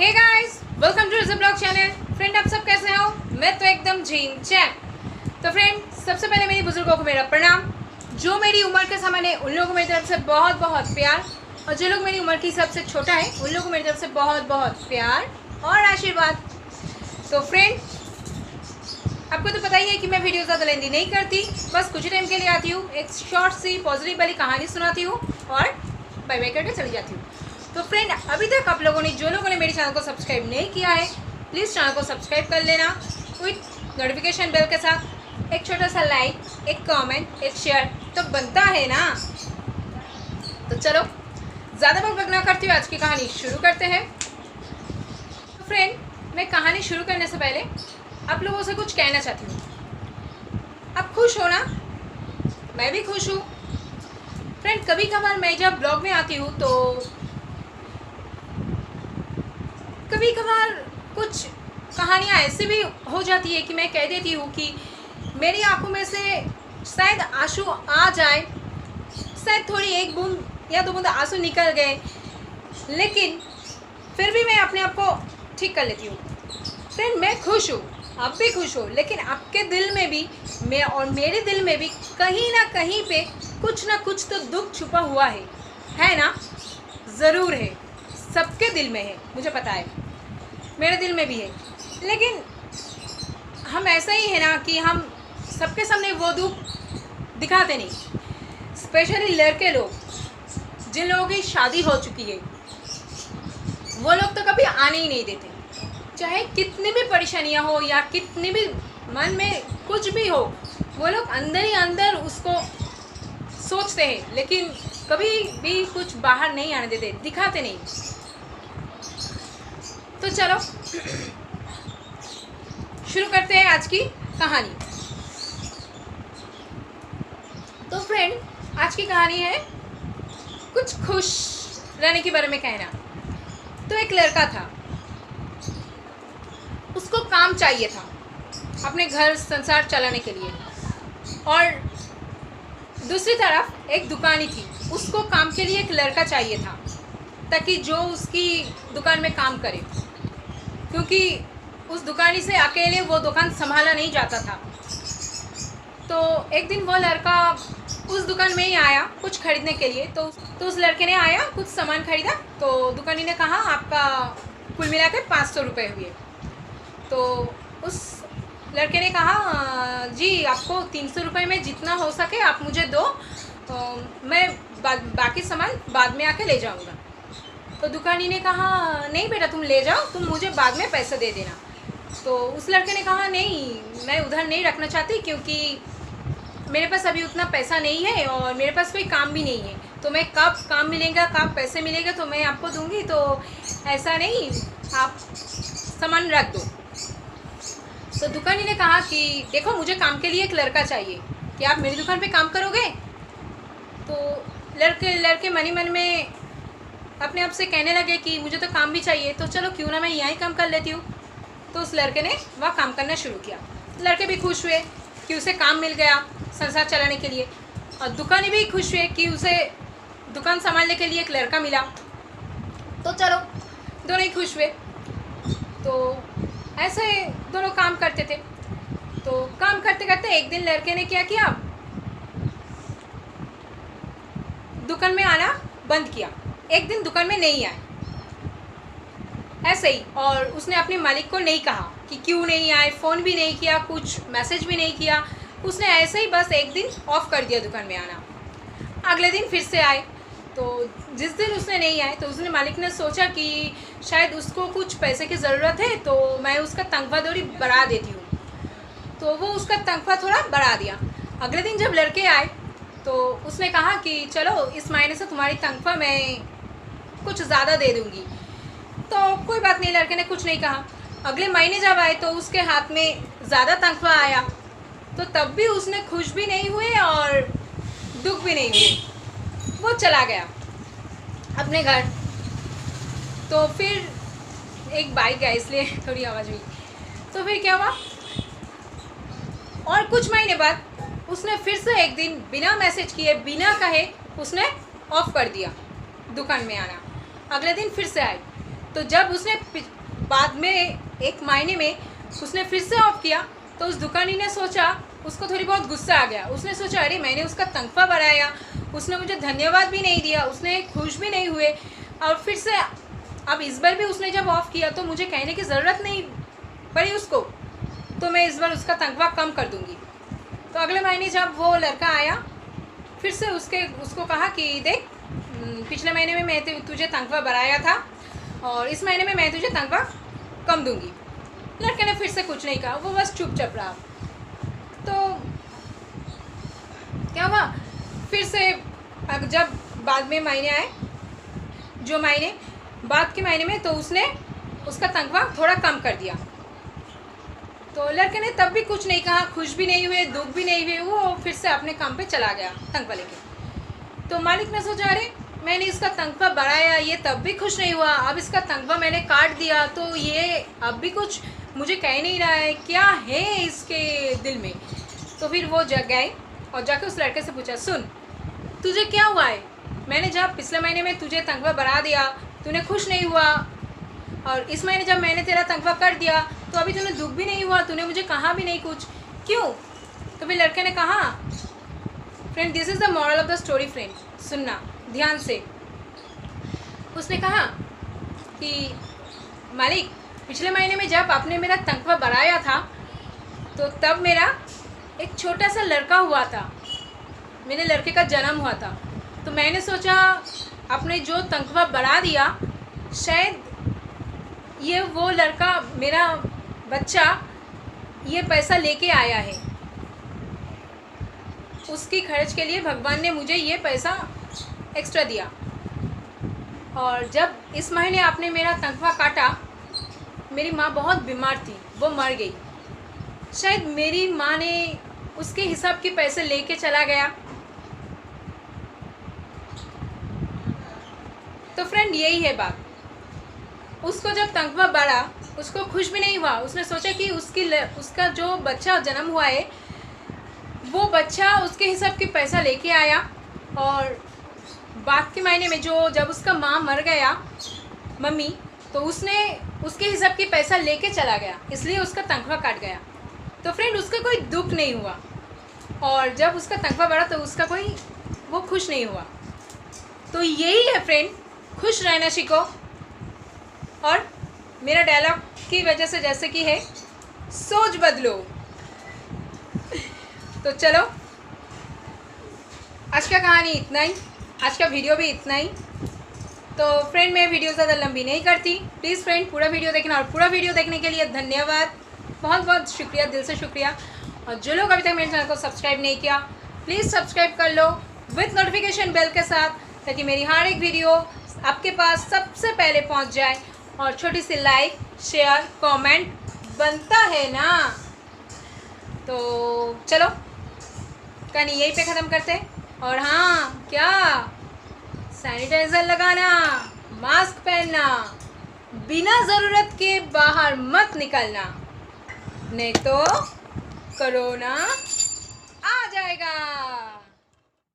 Hey guys, welcome to reserve blog channel. Friend, आप सब कैसे हो? मैं तो एकदम झीन चैक। तो फ्रेंड, सबसे पहले मेरी बुजुर्गों को मेरा प्रणाम। जो मेरी उम्र के समान है उन लोगों को मेरी तरफ से बहुत बहुत प्यार, और जो लोग मेरी उम्र की सबसे छोटा है उन लोगों को मेरी तरफ से बहुत बहुत प्यार और आशीर्वाद। तो फ्रेंड, आपको तो पता ही है कि मैं वीडियो ज़्यादा लेंदी नहीं करती, बस कुछ टाइम के लिए आती हूँ, एक शॉर्ट सी पॉजिटिव वाली कहानी सुनाती हूँ और बाय बाय करके चली जाती हूँ। तो फ्रेंड, अभी तक आप लोगों ने जो लोगों ने मेरे चैनल को सब्सक्राइब नहीं किया है, प्लीज़ चैनल को सब्सक्राइब कर लेना विथ नोटिफिकेशन बेल के साथ। एक छोटा सा लाइक, एक कमेंट, एक शेयर तो बनता है ना। तो चलो ज़्यादा बक ना करती हुई आज की कहानी शुरू करते हैं। तो फ्रेंड, मैं कहानी शुरू करने से पहले आप लोगों से कुछ कहना चाहती हूँ। आप खुश हो ना? मैं भी खुश हूँ। फ्रेंड, कभी कभार मैं जब ब्लॉग में आती हूँ तो कभी कभार कुछ कहानियाँ ऐसी भी हो जाती है कि मैं कह देती हूँ कि मेरी आंखों में से शायद आंसू आ जाए, शायद थोड़ी एक बूंद या दो बूंद आंसू निकल गए, लेकिन फिर भी मैं अपने आप को ठीक कर लेती हूँ। फ्रेंड, मैं खुश हूँ, आप भी खुश हो, लेकिन आपके दिल में भी मैं और मेरे दिल में भी कहीं ना कहीं पे कुछ ना कुछ तो दुख छुपा हुआ है ना? ज़रूर है, सबके दिल में है, मुझे पता है, मेरे दिल में भी है। लेकिन हम ऐसा ही है ना कि हम सबके सामने वो दुख दिखाते नहीं। स्पेशली लड़के लोग, जिन लोगों की शादी हो चुकी है, वो लोग तो कभी आने ही नहीं देते। चाहे कितनी भी परेशानियां हो या कितनी भी मन में कुछ भी हो, वो लोग अंदर ही अंदर उसको सोचते हैं, लेकिन कभी भी कुछ बाहर नहीं आने देते, दिखाते नहीं। तो चलो शुरू करते हैं आज की कहानी। तो फ्रेंड, आज की कहानी है कुछ खुश रहने के बारे में कहना। तो एक लड़का था, उसको काम चाहिए था अपने घर संसार चलाने के लिए, और दूसरी तरफ एक दुकानी थी, उसको काम के लिए एक लड़का चाहिए था ताकि जो उसकी दुकान में काम करे, क्योंकि उस दुकानी से अकेले वो दुकान संभाला नहीं जाता था। तो एक दिन वो लड़का उस दुकान में ही आया कुछ खरीदने के लिए। तो उस लड़के ने आया, कुछ सामान खरीदा, तो दुकानी ने कहा आपका कुल मिला के 500 रुपये हुए। तो उस लड़के ने कहा जी, आपको 300 रुपये में जितना हो सके आप मुझे दो, मैं बाकी सामान बाद में आके ले जाऊंगा। तो दुकानी ने कहा नहीं बेटा, तुम ले जाओ, तुम मुझे बाद में पैसा दे देना। तो उस लड़के ने कहा नहीं, मैं उधर नहीं रखना चाहती, क्योंकि मेरे पास अभी उतना पैसा नहीं है और मेरे पास कोई काम भी नहीं है। तो मैं कब काम मिलेगा, कब पैसे मिलेगा तो मैं आपको दूंगी, तो ऐसा नहीं, आप सामान रख दो। तो दुकानी ने कहा कि देखो, मुझे काम के लिए एक लड़का चाहिए, क्या आप मेरी दुकान पे काम करोगे? तो लड़के मन ही मन में अपने आप से कहने लगे कि मुझे तो काम भी चाहिए, तो चलो क्यों ना मैं यहाँ ही काम कर लेती हूँ। तो उस लड़के ने वह काम करना शुरू किया। लड़के भी खुश हुए कि उसे काम मिल गया संसार चलाने के लिए, और दुकानी भी खुश हुए कि उसे दुकान संभालने के लिए एक लड़का मिला। तो चलो दोनों ही खुश हुए। तो ऐसे दोनों काम करते थे। तो काम करते करते एक दिन लड़के ने क्या किया, दुकान में आना बंद किया। एक दिन दुकान में नहीं आए ऐसे ही, और उसने अपने मालिक को नहीं कहा कि क्यों नहीं आए, फ़ोन भी नहीं किया, कुछ मैसेज भी नहीं किया। उसने ऐसे ही बस एक दिन ऑफ कर दिया दुकान में आना। अगले दिन फिर से आए। तो जिस दिन उसने नहीं आए तो उसने मालिक ने सोचा कि शायद उसको कुछ पैसे की ज़रूरत है, तो मैं उसका तनख्वाह थोड़ी बढ़ा देती हूँ। तो वो उसका तनख्वाह थोड़ा बढ़ा दिया। अगले दिन जब लड़के आए तो उसने कहा कि चलो इस महीने से तुम्हारी तनख्वाह मैं कुछ ज़्यादा दे दूँगी। तो कोई बात नहीं, लड़के ने कुछ नहीं कहा। अगले महीने जब आए तो उसके हाथ में ज़्यादा तनख्वाह आया, तो तब भी उसने खुश भी नहीं हुए और दुख भी नहीं हुए। वो चला गया अपने घर। तो फिर एक बाइक गया, इसलिए थोड़ी आवाज़ हुई। तो फिर क्या हुआ, और कुछ महीने बाद उसने फिर से एक दिन बिना मैसेज किए, बिना कहे उसने ऑफ कर दिया दुकान में आना। अगले दिन फिर से आए। तो जब उसने बाद में एक महीने में उसने फिर से ऑफ किया तो उस दुकानी ने सोचा, उसको थोड़ी बहुत गुस्सा आ गया। उसने सोचा अरे मैंने उसका तनख्वाह बढ़ाया, उसने मुझे धन्यवाद भी नहीं दिया, उसने खुश भी नहीं हुए, और फिर से अब इस बार भी उसने जब ऑफ़ किया तो मुझे कहने की ज़रूरत नहीं पड़ी उसको, तो मैं इस बार उसका तनख्वाह कम कर दूँगी। तो अगले महीने जब वो लड़का आया फिर से उसको कहा कि देख, पिछले महीने में मैं तुझे तनख्वाह बढ़ाया था और इस महीने में मैं तुझे तनख्वाह कम दूँगी। लड़के ने फिर से कुछ नहीं कहा, वो बस चुपचाप रहा। तो क्या हुआ, फिर से जब बाद में महीने आए, जो महीने बाद के महीने में, तो उसने उसका तनख्वाह थोड़ा कम कर दिया। तो लड़के ने तब भी कुछ नहीं कहा, खुश भी नहीं हुए, दुख भी नहीं हुए, वो फिर से अपने काम पे चला गया तनख्वाह लेके। तो मालिक ने सोचा अरे मैंने इसका तनख्वाह बढ़ाया, ये तब भी खुश नहीं हुआ, अब इसका तनख्वाह मैंने काट दिया तो ये अब भी कुछ मुझे कह नहीं रहा है, क्या है इसके दिल में। तो फिर वो जग गए और जाके उस लड़के से पूछा, सुन तुझे क्या हुआ है, मैंने जब पिछले महीने में तुझे तनख्वाह बढ़ा दिया तूने खुश नहीं हुआ, और इस महीने जब मैंने तेरा तनख्वाह कर दिया तो अभी तूने दुख भी नहीं हुआ, तूने मुझे कहा भी नहीं कुछ, क्यों। तो फिर लड़के ने कहा, friend this is the moral of the story friend, सुनना ध्यान से। उसने कहा कि मालिक पिछले महीने में जब आपने मेरा तनख्वाह बढ़ाया था तो तब मेरा एक छोटा सा लड़का हुआ था, मेरे लड़के का जन्म हुआ था, तो मैंने सोचा आपने जो तनख्वाह बढ़ा दिया शायद ये वो लड़का, मेरा बच्चा ये पैसा लेके आया है, उसकी खर्च के लिए भगवान ने मुझे ये पैसा एक्स्ट्रा दिया, और जब इस महीने आपने मेरा तनख्वाह काटा मेरी माँ बहुत बीमार थी, वो मर गई, शायद मेरी माँ ने उसके हिसाब के पैसे लेके चला गया। तो फ्रेंड यही है बात, उसको जब तनख्वाह बढ़ा उसको खुश भी नहीं हुआ, उसने सोचा कि उसका जो बच्चा जन्म हुआ है वो बच्चा उसके हिसाब के पैसा लेके आया, और बाद के महीने में जब उसका माँ मर गया मम्मी, तो उसने उसके हिसाब के पैसा लेके चला गया, इसलिए उसका तनख्वाह काट गया। तो फ्रेंड उसका कोई दुख नहीं हुआ, और जब उसका तनख्वाह बढ़ा तो वो खुश नहीं हुआ। तो यही है फ्रेंड, खुश रहना सीखो, और मेरा डायलॉग की वजह से जैसे कि है, सोच बदलो। तो चलो आज का कहानी इतना ही, आज का वीडियो भी इतना ही। तो फ्रेंड मैं वीडियो ज़्यादा लंबी नहीं करती, प्लीज़ फ्रेंड पूरा वीडियो देखना, और पूरा वीडियो देखने के लिए धन्यवाद, बहुत बहुत शुक्रिया, दिल से शुक्रिया। और जो लोग अभी तक मेरे चैनल को सब्सक्राइब नहीं किया प्लीज़ सब्सक्राइब कर लो विथ नोटिफिकेशन बेल के साथ, ताकि मेरी हर एक वीडियो आपके पास सबसे पहले पहुंच जाए। और छोटी सी लाइक शेयर कमेंट बनता है ना। तो चलो कहानी यहीं पे ख़त्म करते हैं। और हाँ, क्या सैनिटाइज़र लगाना, मास्क पहनना, बिना ज़रूरत के बाहर मत निकलना, नहीं तो कोरोना आ जाएगा।